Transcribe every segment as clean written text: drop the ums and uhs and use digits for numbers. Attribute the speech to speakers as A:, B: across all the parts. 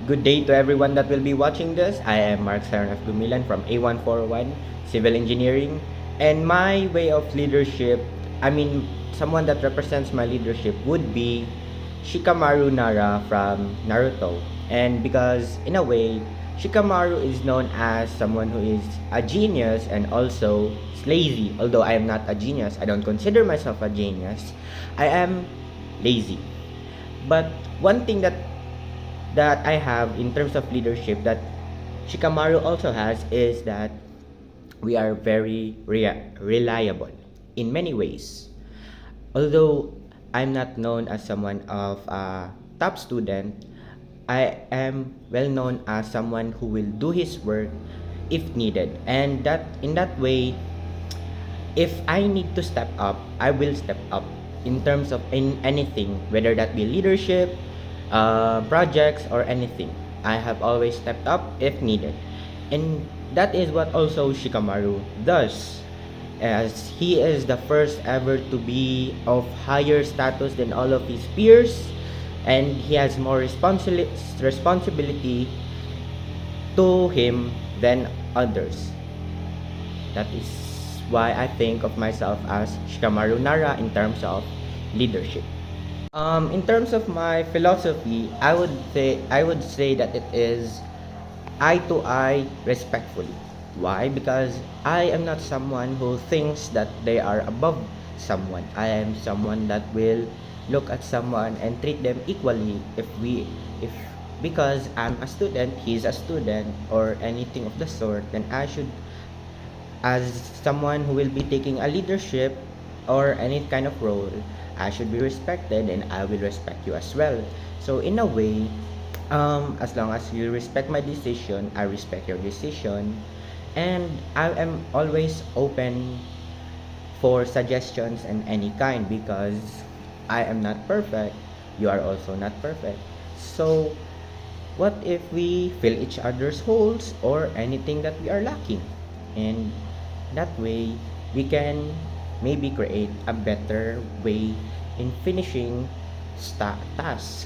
A: Good day to everyone that will be watching this. I am Mark Saran of Gumilan from A141 Civil Engineering. And my way of leadership, someone that represents my leadership would be Shikamaru Nara from Naruto. And because, in a way, Shikamaru is known as someone who is a genius and also lazy. Although I am not a genius, I don't consider myself a genius. I am lazy. But one thing that I have in terms of leadership that Shikamaru also has is that we are very reliable in many ways. Although I'm not known as someone of a top student, I am well known as someone who will do his work if needed. And that in that way, if I need to step up, I will step up in terms of in anything, whether that be leadership, projects, or anything. I have always stepped up if needed. And that is what also Shikamaru does, as he is the first ever to be of higher status than all of his peers, and he has more responsibility to him than others. That is why I think of myself as Shikamaru Nara in terms of leadership. In terms of my philosophy, I would say that it is eye to eye respectfully. Why? Because I am not someone who thinks that they are above someone. I am someone that will look at someone and treat them equally if because I'm a student, he's a student or anything of the sort, then I should, as someone who will be taking a leadership or any kind of role, I should be respected and I will respect you as well. So in a way, as long as you respect my decision, I respect your decision, and I am always open for suggestions and any kind because I am not perfect. You are also not perfect. So what if we fill each other's holes or anything that we are lacking? And that way, we can maybe create a better way in finishing tasks.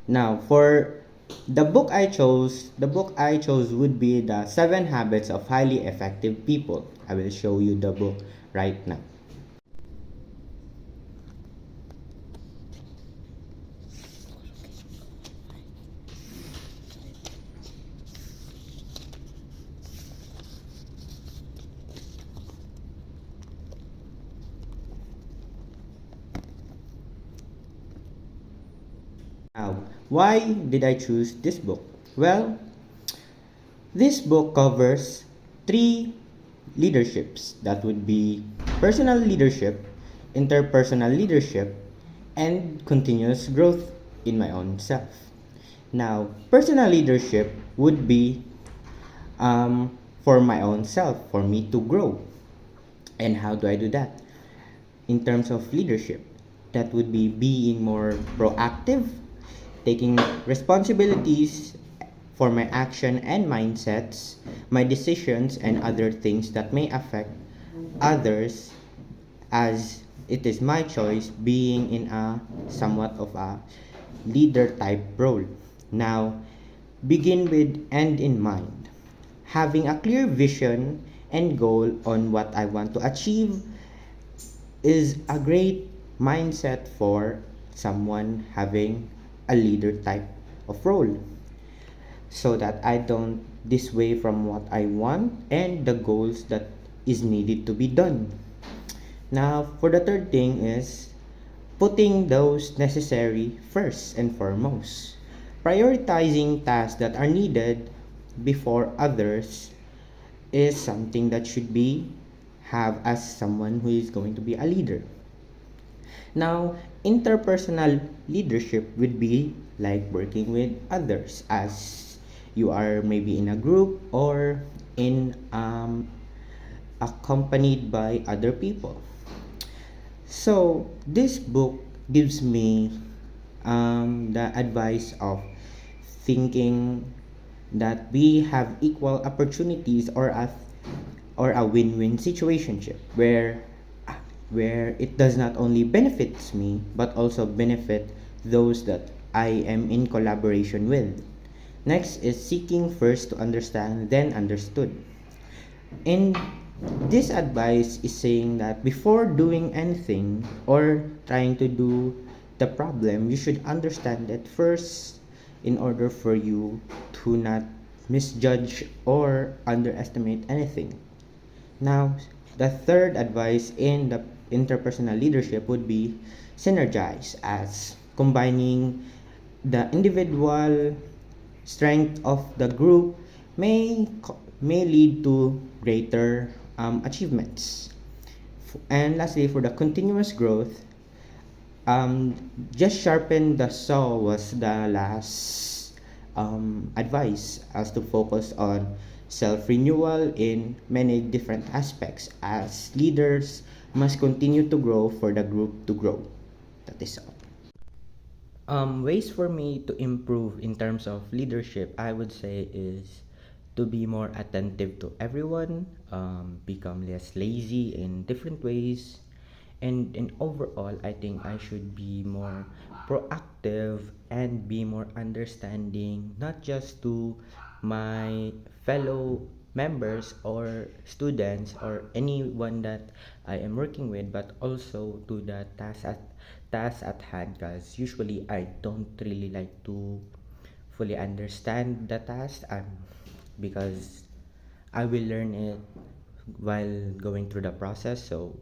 A: Now, for the book I chose would be The Seven Habits of Highly Effective People. I will show you the book right now. Now, why did I choose this book? Well, this book covers three leaderships. That would be personal leadership, interpersonal leadership, and continuous growth in my own self. Now, personal leadership would be for my own self, for me to grow. And how do I do that? In terms of leadership, that would be being more proactive, taking responsibilities for my action and mindsets, my decisions, and other things that may affect others, as it is my choice being in a somewhat of a leader type role. Now, begin with end in mind. Having a clear vision and goal on what I want to achieve is a great mindset for someone having a leader type of role, so that I don't disway from what I want and the goals that is needed to be done. Now, for the third thing is putting those necessary first and foremost. Prioritizing tasks that are needed before others is something that should be have as someone who is going to be a leader. Now, interpersonal leadership would be like working with others, as you are maybe in a group or in accompanied by other people. So this book gives me the advice of thinking that we have equal opportunities, or a win-win situationship where it does not only benefits me but also benefit those that I am in collaboration with. Next is seeking first to understand, then understood. And this advice is saying that before doing anything or trying to do the problem, you should understand it first in order for you to not misjudge or underestimate anything. Now, the third advice in the interpersonal leadership would be synergize, as combining the individual strength of the group may lead to greater achievements. And lastly, for the continuous growth, um, just sharpen the saw was the last advice, as to focus on self-renewal in many different aspects, as leaders must continue to grow for the group to grow. That is all. Ways for me to improve in terms of leadership, I would say, is to be more attentive to everyone, become less lazy in different ways, and in overall, I think I should be more proactive and be more understanding, not just to my fellow members or students or anyone that I am working with, but also to the task at hand. Because usually I don't really like to fully understand the task, because I will learn it while going through the process. So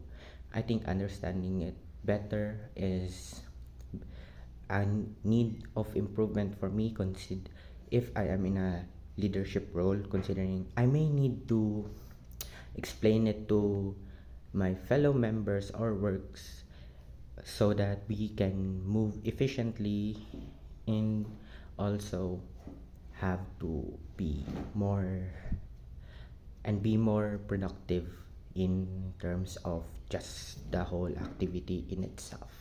A: I think understanding it better is a need of improvement for me. If I am in a leadership role, considering I may need to explain it to my fellow members or works, so that we can move efficiently, and also have to be more productive in terms of just the whole activity in itself.